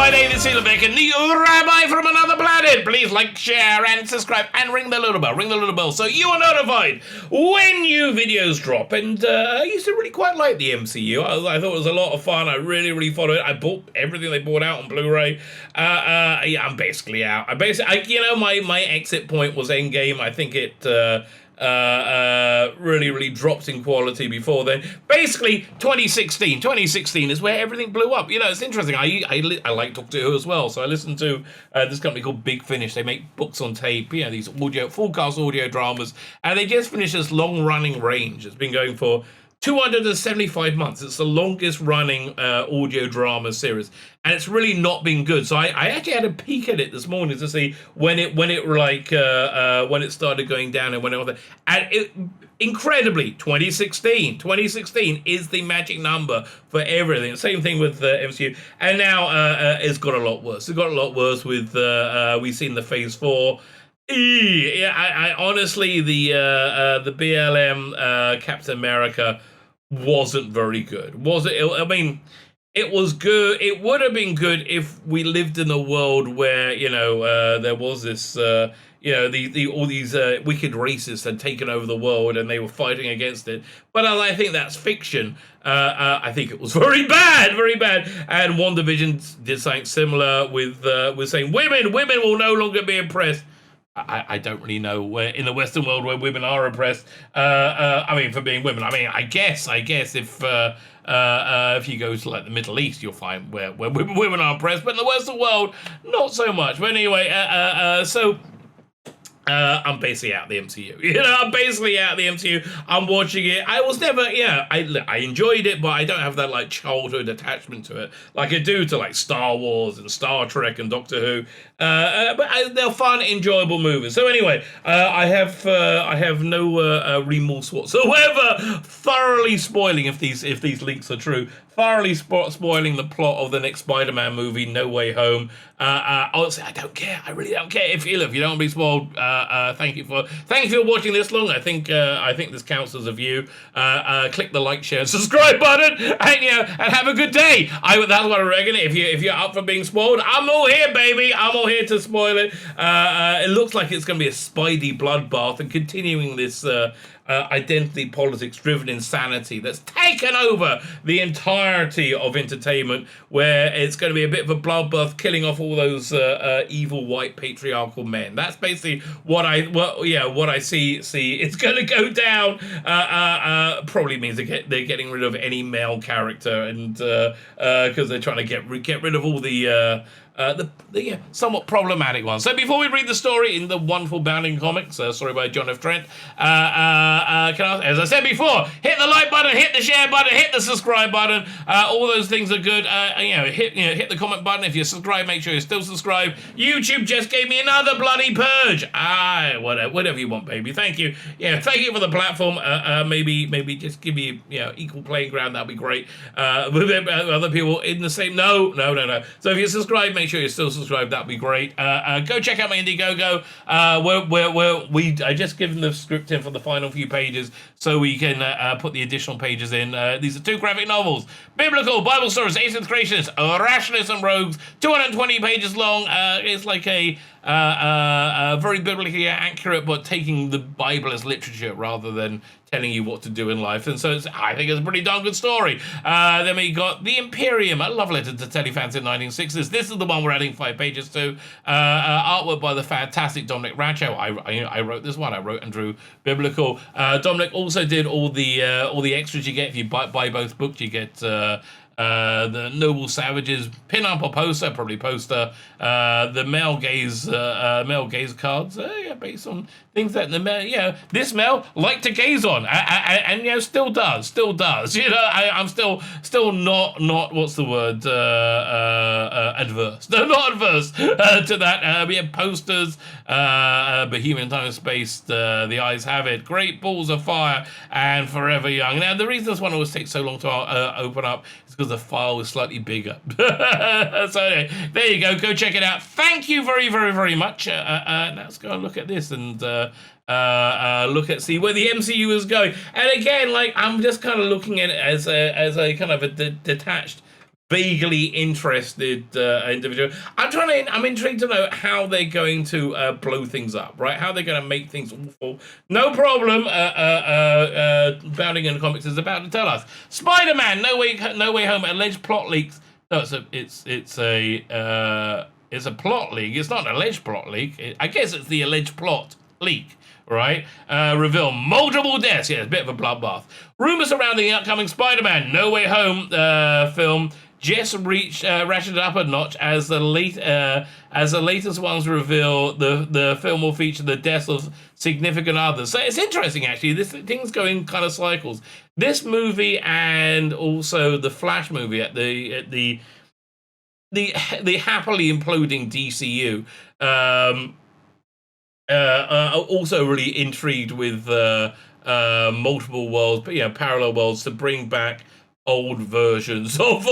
my name is Tzvi Lebetkin, the Rabbi from another planet. Please like, share, and subscribe, and ring the little bell, so you are notified when new videos drop. And I used to really quite like the MCU. I thought it was a lot of fun. I really followed it. I bought everything they brought out on Blu-ray. Yeah, I'm basically out. My exit point was Endgame. I think it really dropped in quality before then. Basically, 2016 is where everything blew up. You know, it's interesting. I like Doctor Who as well, so I listen to this company called Big Finish. They make books on tape, you know, these full-cast audio dramas, and they just finished this long-running range. It's been going for 275 months. It's the longest running audio drama series, and it's really not been good. So I actually had a peek at it this morning to see when it started going down and when it was, and it incredibly 2016 is the magic number for everything. Same thing with MCU, and now it's got a lot worse. It's got a lot worse with we've seen the Phase 4. Yeah, I honestly, the BLM Captain America wasn't very good. Was it? I mean, it was good. It would have been good if we lived in a world where, you know, there was this, you know, all these wicked racists had taken over the world and they were fighting against it. But I think that's fiction. I think it was very bad. And WandaVision did something similar with saying women will no longer be oppressed. I don't really know where in the Western world where women are oppressed. I mean, for being women. I mean, I guess if you go to like the Middle East, you'll find where women are oppressed, but in the Western world, not so much. But anyway, I'm basically out of the MCU. You know, I'm basically out of the MCU. I'm watching it. I was never, yeah, I enjoyed it, but I don't have that like childhood attachment to it like I do to like Star Wars and Star Trek and Doctor Who. But they're fun, enjoyable movies. So anyway, I have no remorse whatsoever. Thoroughly spoiling, if these links are true, thoroughly spoiling the plot of the next Spider-Man movie, No Way Home. Honestly, I don't care. I really don't care. If you don't want to be spoiled, thank you for watching this long. I think this counts as a view. Click the like, share, and subscribe button, and have a good day. That's what I reckon. If you're up for being spoiled, I'm all here, baby. I'm all here to spoil it. It looks like it's going to be a Spidey bloodbath and continuing this identity politics driven insanity that's taken over the entirety of entertainment, where it's going to be a bit of a bloodbath, killing off all those evil white patriarchal men. That's basically what I see it's going to go down. Probably means they're getting rid of any male character, and because they're trying to get rid of all the somewhat problematic ones. So before we read the story in the wonderful Bounding Comics, story by John F. Trent, as I said before, hit the like button, hit the share button, hit the subscribe button. All those things are good. Hit the comment button. If you're subscribed, make sure you're still subscribed. YouTube just gave me another bloody purge. Whatever you want, baby. Thank you. Yeah, thank you for the platform. Maybe just give me equal playing ground. That'd be great. With other people in the same. No. So if you're subscribed, make sure you're still subscribed. That'd be great. Go check out my Indiegogo. I just given the script in for the final few pages, so we can put the additional pages in. These are 2 graphic novels: biblical Bible stories, ancient creationists, rationalists and rogues. 220 pages long. It's like a very biblically accurate, but taking the Bible as literature rather than telling you what to do in life. And so I think it's a pretty darn good story. Then we got The Imperium, a love letter to telefans in 1960s. This is the one we're adding 5 pages to. Artwork by the fantastic Dominic Racho. I wrote this one. I wrote and drew biblical. Dominic also did all the extras you get if you buy both books. You get the Noble Savages pin-up or poster, probably poster, the male gaze cards, based on things that this male liked to gaze on, and still does. I'm still not what's the word, adverse. No, not adverse to that. We have posters, Bohemian Time and Space, The Eyes Have It, Great Balls of Fire, and Forever Young. Now, the reason this one always takes so long to open up is because the file is slightly bigger. So anyway, there you go. Go check it out. Thank you very, very, very much. Let's go and look at this and see where the MCU is going. And again, I'm just kind of looking at it as a kind of a detached vaguely interested individual. I'm intrigued to know how they're going to blow things up, right? How they're going to make things awful. No problem. Bounding in the Comics is about to tell us. Spider-Man: No Way Home. Alleged plot leaks. No, it's a plot leak. It's not an alleged plot leak. I guess it's the alleged plot leak. Right? Reveal multiple deaths. Yeah, it's a bit of a bloodbath. Rumors surrounding the upcoming Spider-Man No Way Home film just ratcheted up a notch as the latest ones reveal the film will feature the deaths of significant others. So it's interesting, actually. This thing's going kind of cycles. This movie and also the Flash movie at the happily imploding DCU. Also really intrigued with multiple worlds, but parallel worlds to bring back old versions of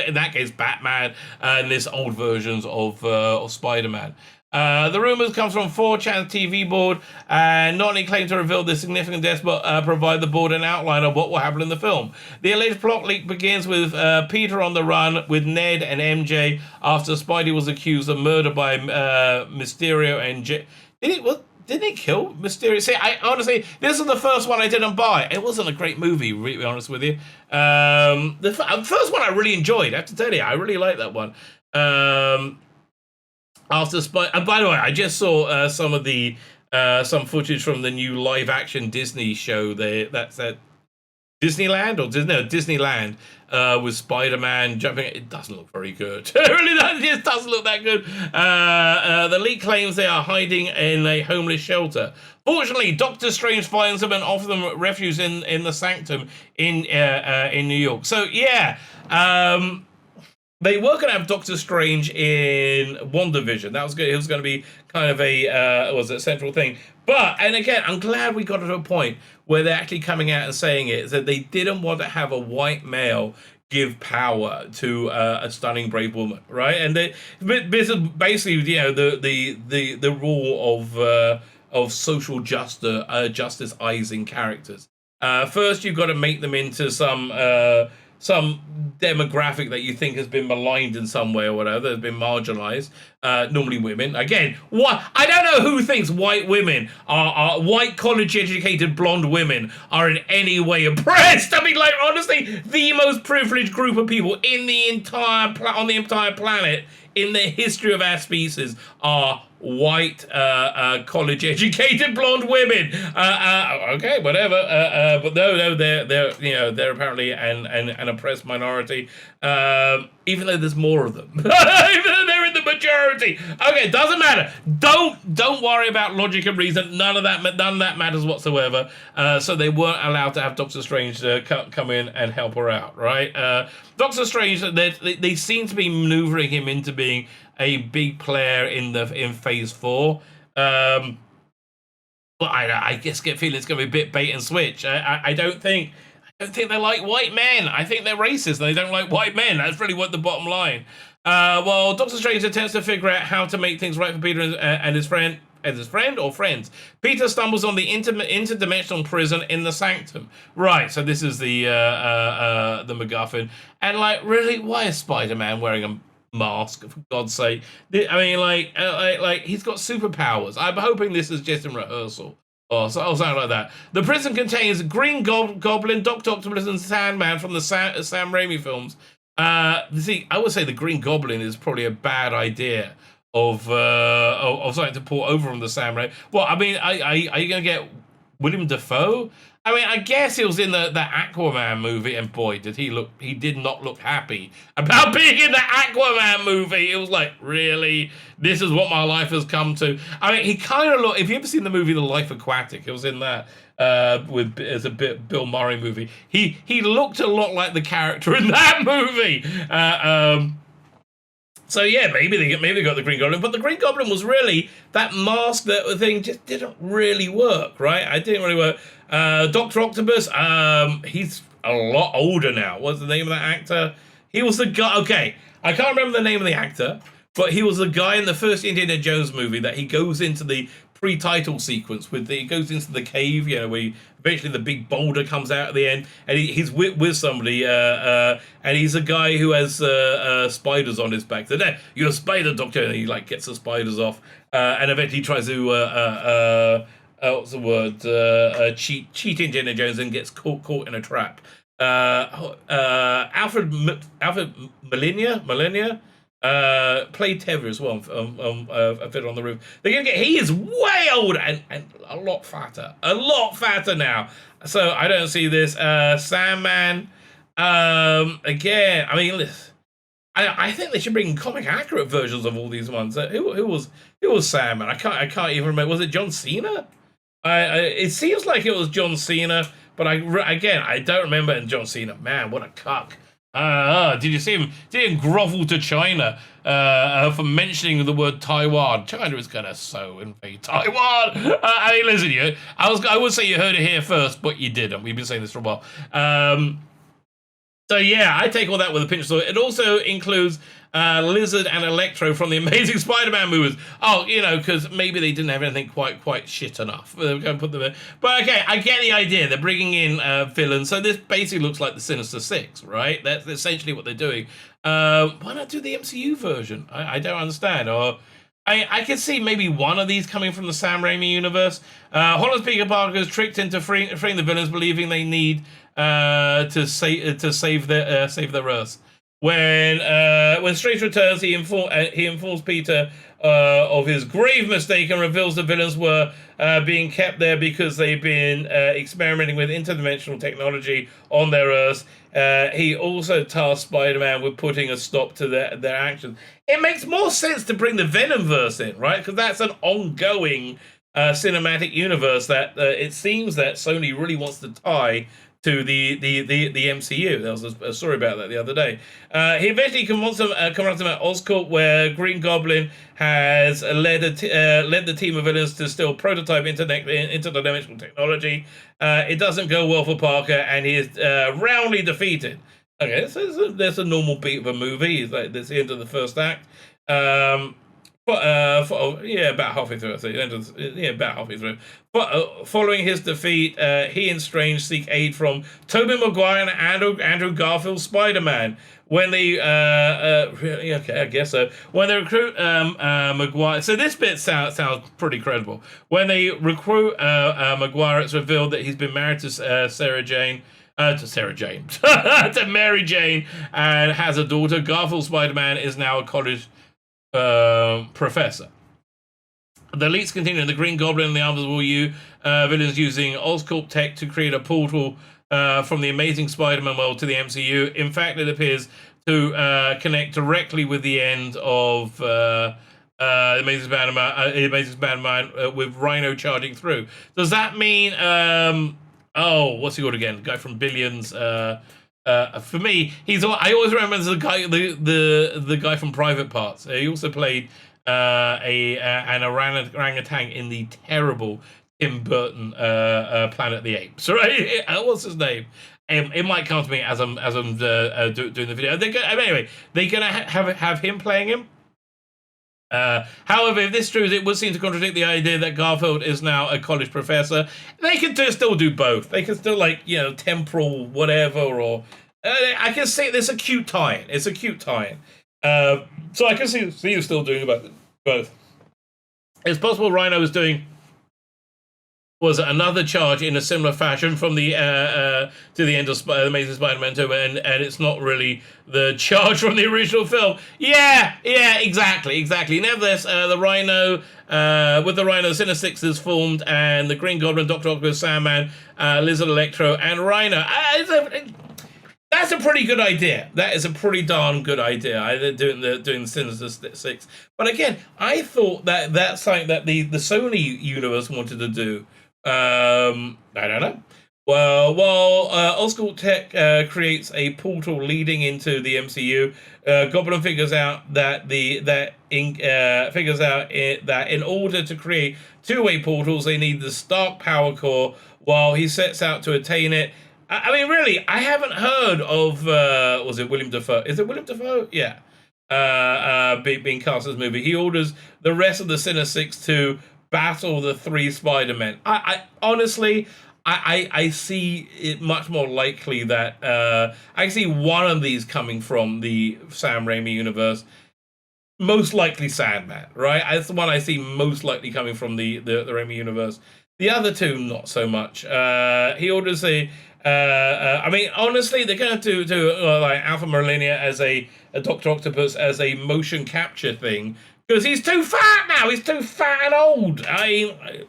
in that case Batman, and this old versions of Spider-Man. The rumors comes from 4chan's TV board, and not only claim to reveal the significant deaths, but provide the board an outline of what will happen in the film. The alleged plot leak begins with Peter on the run with Ned and MJ after Spidey was accused of murder by Mysterio and Didn't he kill Mysterio? See, honestly, this is the first one I didn't buy. It wasn't a great movie, to be honest with you. The first one I really enjoyed. I have to tell you, I really like that one. After and by the way, I just saw some some footage from the new live-action Disney show. That's at Disneyland Disneyland with Spider-Man jumping. It doesn't look very good. It really just doesn't look that good. The leak claims they are hiding in a homeless shelter. Fortunately, Doctor Strange finds them and offers them refuge in the Sanctum in New York. So yeah, they were going to have Doctor Strange in WandaVision. That was good. It was going to be kind of a central thing. But, and again, I'm glad we got to a point where they're actually coming out and saying it, that they didn't want to have a white male give power to a stunning brave woman, right? And basically, the rule of social justiceizing characters. First, you've got to make them into some demographic that you think has been maligned in some way or whatever, has been marginalized, normally women. Again, I don't know who thinks white women are white college-educated blonde women are in any way oppressed. I mean, like, honestly, the most privileged group of people in the entire planet in the history of our species are white, college-educated blonde women. Okay, whatever. But no, they're apparently an oppressed minority. Even though there's more of them, even though they're in the majority. Okay, doesn't matter. Don't worry about logic and reason. None of that matters whatsoever. So they weren't allowed to have Doctor Strange come in and help her out, right? Doctor Strange, they seem to be maneuvering him into being a big player in Phase 4. But I just get feeling it's going to be a bit bait and switch. I don't think they like white men. I think they're racist and they don't like white men. That's really what the bottom line. Well, Doctor Strange attempts to figure out how to make things right for Peter and his friend. As his friend or friends, Peter stumbles on the interdimensional prison in the Sanctum. Right, so this is the MacGuffin. And like, really, why is Spider-Man wearing a mask? For God's sake! I mean, like he's got superpowers. I'm hoping this is just in rehearsal or something like that. The prison contains Green Goblin, Dr. Octopus, and Sandman from the Sam Raimi films. See, I would say the Green Goblin is probably a bad idea of something to pour over on the Sam Raimi. Well, I mean, are you going to get William Dafoe? I mean, I guess he was in the Aquaman movie, and boy, he did not look happy about being in the Aquaman movie. It was like, really? This is what my life has come to? I mean, he kind of looked, if you ever seen the movie The Life Aquatic, it was in that, as a bit Bill Murray movie. He looked a lot like the character in that movie. So yeah, maybe they got the Green Goblin, but the Green Goblin was really that mask, that thing just didn't really work, right? It didn't really work. Dr. Octopus, he's a lot older now. What's the name of that actor? He was the guy. Okay, I can't remember the name of the actor, but he was the guy in the first Indiana Jones movie that he goes into the pre-title sequence with he goes into the cave, you know, where eventually the big boulder comes out at the end, and he's with somebody, and he's a guy who has spiders on his back. So, no, you're a spider doctor, and he like gets the spiders off, and eventually he tries to what's the word? Cheat Indiana Jones and gets caught in a trap. Alfred Molina played Tevye as well. A Fiddler on the Roof. They're gonna get. He is way older and a lot fatter now. So I don't see this. Sandman. Again, I mean, I think they should bring comic accurate versions of all these ones. Who was Sandman? I can't even remember. Was it John Cena? It seems like it was John Cena, but I don't remember. And John Cena, man, what a cuck. Did you see him? Did he grovel to China for mentioning the word Taiwan? China is gonna so invade Taiwan. I mean, listen, I would say you heard it here first, but you didn't. We've been saying this for a while. So yeah, I take all that with a pinch of salt. It also includes Lizard and Electro from the Amazing Spider-Man movies. Oh, you know, because maybe they didn't have anything quite shit enough. They're going to put them in. But okay, I get the idea. They're bringing in villains. So this basically looks like the Sinister Six, right? That's essentially what they're doing. Why not do the MCU version? I don't understand. Or I can see maybe one of these coming from the Sam Raimi universe. Holland's Peter Parker is tricked into freeing the villains, believing they need to save their Earth. When Strange returns, he informs Peter of his grave mistake and reveals the villains were being kept there because they've been experimenting with interdimensional technology on their Earth. He also tasked Spider-Man with putting a stop to their actions. It makes more sense to bring the Venomverse in, right? Because that's an ongoing cinematic universe that it seems that Sony really wants to tie to the MCU. There was a story about that the other day. He eventually confronts him at Oscorp, where Green Goblin has led the team of villains to steal prototype interdimensional technology. It doesn't go well for Parker, and he is roundly defeated. Okay, so there's a normal beat of a movie. It's like this the end of the first act. About halfway through, I think. About halfway through. Following his defeat, he and Strange seek aid from Tobey Maguire and Andrew Garfield's Spider-Man. When they, I guess so. When they recruit Maguire, so this bit sounds pretty credible. When they recruit Maguire, it's revealed that he's been married to to Mary Jane, and has a daughter. Garfield Spider-Man is now a college professor. The leaks continue. The Green Goblin and the Invisible villains using Oscorp tech to create a portal from the Amazing Spider-Man world to the MCU. In fact, it appears to connect directly with the end of Amazing Spider-Man with Rhino charging through. Does that mean? What's he called again? The guy from Billions. For me, I always remember as the guy, the guy from Private Parts. He also played an orangutan in the terrible Tim Burton Planet of the Apes. Right? What's his name? It might come to me as I'm doing the video. Anyway, they're gonna have him playing him. However, if this is true, it would seem to contradict the idea that Garfield is now a college professor. They can still do both. They can still, temporal whatever, or I can see there's a cute tie-in. It's a cute tie-in. So I can see you still doing both. It's possible Rhino was another charge in a similar fashion from the to the end of Amazing Spider-Man 2, and it's not really the charge from the original film. Yeah, exactly. Nevertheless, the Rhino, with the Rhino, Sinister Six is formed, and the Green Goblin, Dr. Octopus, Sandman, Lizard, Electro, and Rhino. That's a pretty good idea. That is a pretty darn good idea. Doing the Sinister Six. But again, I thought that's something that the Sony universe wanted to do. I don't know. Well, while Oscorp Tech creates a portal leading into the MCU, Goblin figures out that in order to create two-way portals, they need the Stark Power Core. While he sets out to attain it, I mean, really, I haven't heard of was it William Dafoe? Is it William Dafoe? Yeah. Being cast as movie. He orders the rest of the Sinister Six to battle the three Spider-Men. I honestly, I see it much more likely that I see one of these coming from the Sam Raimi universe. Most likely Sandman, right? That's the one I see most likely coming from the Raimi universe. The other two, not so much. He orders I mean, honestly, they're going to do like Alpha Millennia as a Dr. Octopus as a motion capture thing because he's too fat now. He's too fat and old. It's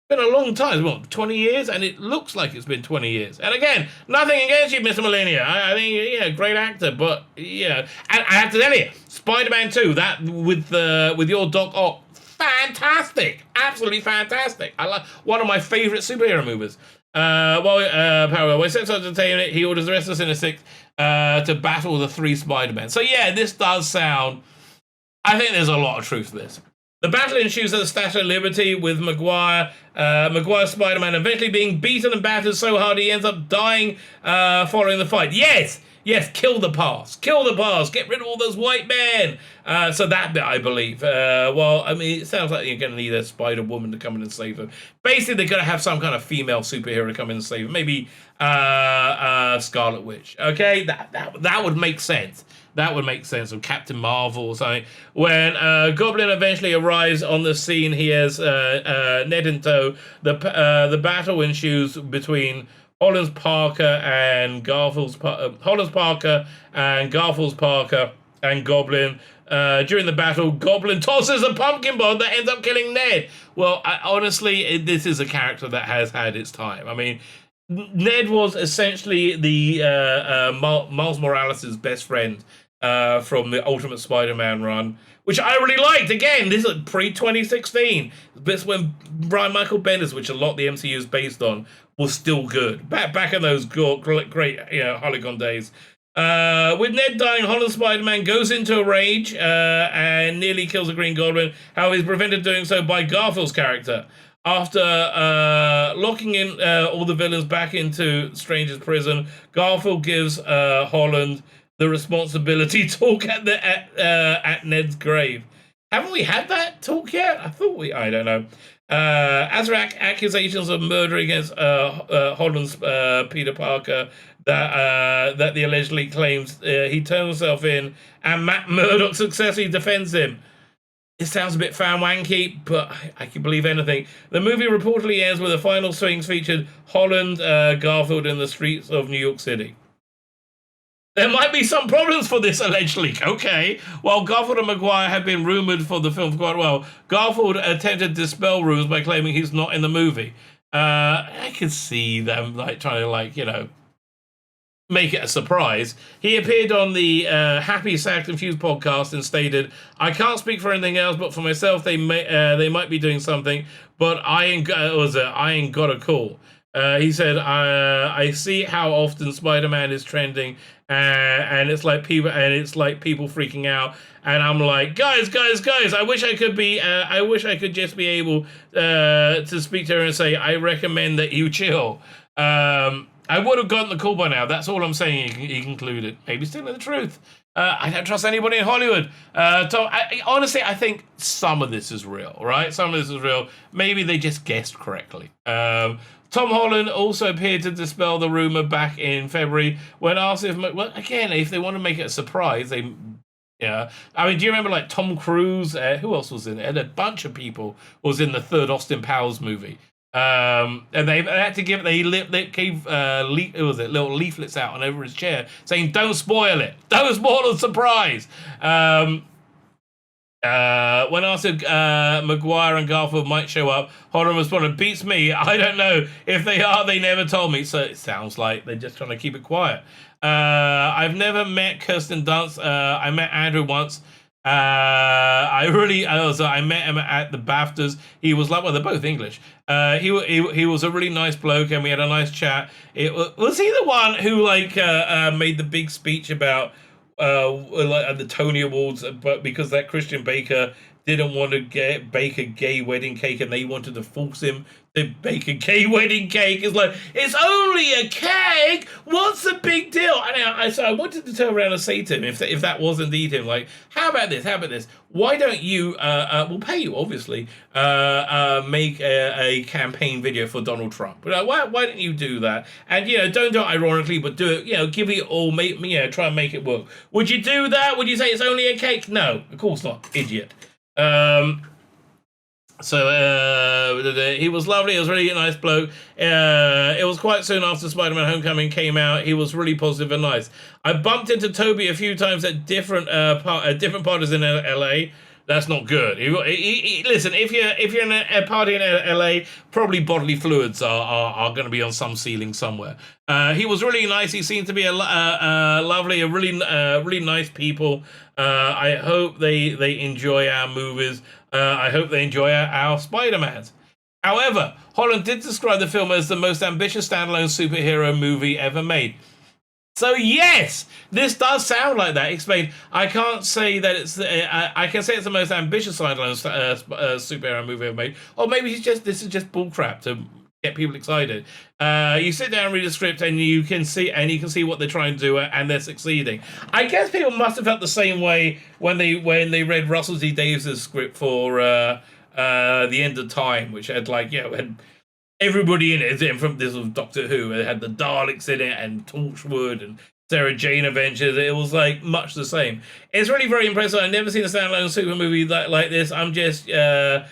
been a long time, what, 20 years? And it looks like it's been 20 years. And again, nothing against you, Mr. Millennia. I think, yeah, great actor, but, yeah. And I have to tell you, Spider-Man 2, that with your Doc Ock, fantastic. Absolutely fantastic. I like one of my favorite superhero movies. Parallel, when Six Entertainment, he orders the rest of the Sinister Six to battle the three Spider-Men. So, yeah, this does sound... I think there's a lot of truth to this. The battle ensues at the Statue of Liberty with Maguire. Maguire's Spider-Man eventually being beaten and battered so hard he ends up dying following the fight. Yes, kill the past. Kill the past. Get rid of all those white men. So that bit, I believe. Well, I mean, it sounds like you're going to need a Spider-Woman to come in and save them. Basically, they're going to have some kind of female superhero to come in and save them. Maybe Scarlet Witch. Okay, that would make sense. That would make sense, of Captain Marvel or something. When Goblin eventually arrives on the scene, he has Ned in tow. The battle ensues between Holland's Parker and Garfield's Parker and Goblin. During the battle, Goblin tosses a pumpkin bomb that ends up killing Ned. Well, honestly, this is a character that has had its time. I mean, Ned was essentially the Miles Morales' best friend from the Ultimate Spider-Man run, which I really liked. Again, this is pre-2016. This when Brian Michael Bendis, which a lot of the MCU is based on, was still good. Back in those great Hologon days. With Ned dying, Holland Spider-Man goes into a rage and nearly kills the Green Goblin. However, he's prevented doing so by Garfield's character. After locking in all the villains back into Stranger's prison, Garfield gives Holland the responsibility talk at Ned's grave. Haven't we had that talk yet? I don't know. As for accusations of murder against Holland's Peter Parker that he allegedly claims, he turns himself in, and Matt Murdock successfully defends him. It sounds a bit fan wanky, but I can believe anything. The movie reportedly ends with the final swings featured Holland, Garfield in the streets of New York City. There might be some problems for this alleged leak. Okay. While Garfield and Maguire have been rumoured for the film for quite a while, Garfield attempted to dispel rumours by claiming he's not in the movie. I could see them trying to make it a surprise. He appeared on the Happy Sad Confused podcast and stated, "I can't speak for anything else, but for myself, they might be doing something, but I ain't got a call." He said, "I see how often Spider-Man is trending, and it's like people freaking out, and I'm like, guys, I wish I could just be able to speak to her and say, I recommend that you chill. I would have gotten the call by now. That's all I'm saying." He concluded. Maybe still in the truth. I don't trust anybody in Hollywood. Tom, honestly, I think some of this is real, right? Some of this is real. Maybe they just guessed correctly. Tom Holland also appeared to dispel the rumor back in February when asked if they want to make it a surprise, I mean, do you remember Tom Cruise? Who else was in it? And a bunch of people was in the third Austin Powers movie. And they had to give little leaflets out and over his chair saying, "Don't spoil it. Don't spoil the surprise." When asked if Maguire and Garfield might show up, Holland responded, "Beats me. I don't know. If they are, they never told me." So it sounds like they're just trying to keep it quiet. I've never met Kirsten Dunst. I met Andrew once. I met him at the BAFTAs. He was they're both English. He was a really nice bloke, and we had a nice chat. Was he the one who made the big speech about the Tony Awards, but because that Christian Baker didn't want to bake a gay wedding cake, and they wanted to force him to bake a gay wedding cake. It's like, it's only a cake. What's the big deal? And so I wanted to turn around and say to him, if that was indeed him, like, how about this? How about this? Why don't you? We'll pay you, obviously. Make a campaign video for Donald Trump. Why don't you do that? And don't do it ironically, but do it. Give it all. Try and make it work. Would you do that? Would you say it's only a cake? No, of course not, idiot. So he was lovely. He was really a nice bloke. It was quite soon after Spider-Man Homecoming came out. He was really positive and nice. I bumped into Toby a few times at different parties in LA. That's not good. Listen, if you're in a party in LA, probably bodily fluids are going to be on some ceiling somewhere. He was really nice. He seemed to be a really nice people. I hope they enjoy our movies. I hope they enjoy our Spider-Mans. However, Holland did describe the film as the most ambitious standalone superhero movie ever made. So yes, this does sound like that. Explain. I can't say that it's. I can say it's the most ambitious standalone superhero movie ever made. Or maybe this is just bullcrap to get people excited. You sit down and read the script, and you can see what they're trying to do, and they're succeeding. I guess people must have felt the same way when they read Russell T Davies' script for The End of Time, which had had everybody in it. From this was Doctor Who. It had the Daleks in it and Torchwood and Sarah Jane Adventures. It was like much the same. It's really very impressive. I've never seen a standalone super movie like this. I'm just again,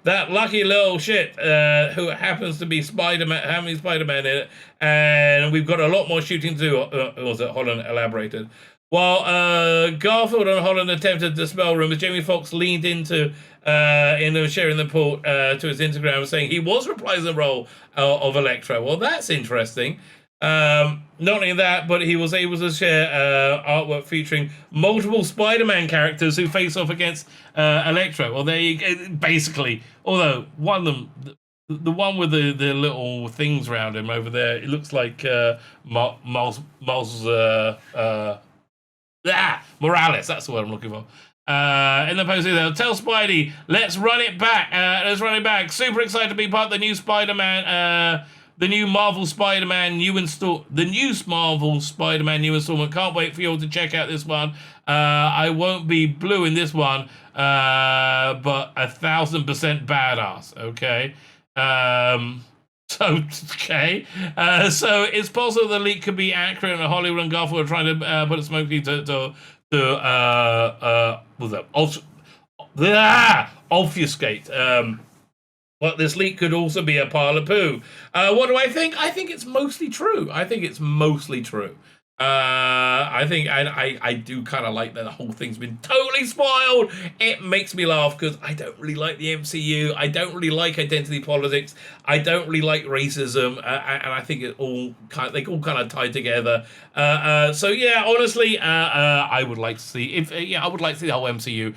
that lucky little shit who happens to be Spider-Man, having Spider-Man in it, and we've got a lot more shooting to do. Was it Holland elaborated? While Garfield and Holland attempted to dispel rumors, Jamie Foxx leaned into sharing the report to his Instagram, saying he was reprising the role of Electro. Well, that's interesting. Not only that, but he was able to share artwork featuring multiple Spider-Man characters who face off against Electro. Well, there you go. Basically, although one of them, the one with the little things around him over there, it looks like Morales. That's the word I'm looking for. In the post, they'll tell Spidey, let's run it back. Super excited to be part of the new Spider-Man, the new Marvel Spider-Man new installment. Can't wait for you all to check out this one. I won't be blue in this one, but 1,000% badass. Okay. So it's possible the leak could be accurate, and Hollywood and Garfield are trying to put a smoking to obfuscate. But this leak could also be a pile of poo. What do I think? I think it's mostly true. I do kind of like that the whole thing's been totally spoiled. It makes me laugh because I don't really like the MCU. I don't really like identity politics. I don't really like racism, and I think they all kind of tie together. So yeah, honestly, I would like to see I would like to see the whole MCU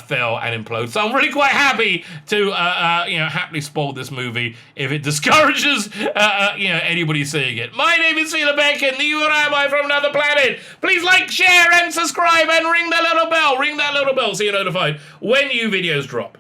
fail and implode. So I'm really quite happy to happily spoil this movie if it discourages anybody seeing it. My name is Tzvi Lebetkin, the Rabbi from another planet. Please like, share, and subscribe, and ring that little bell. Ring that little bell so you're notified when new videos drop.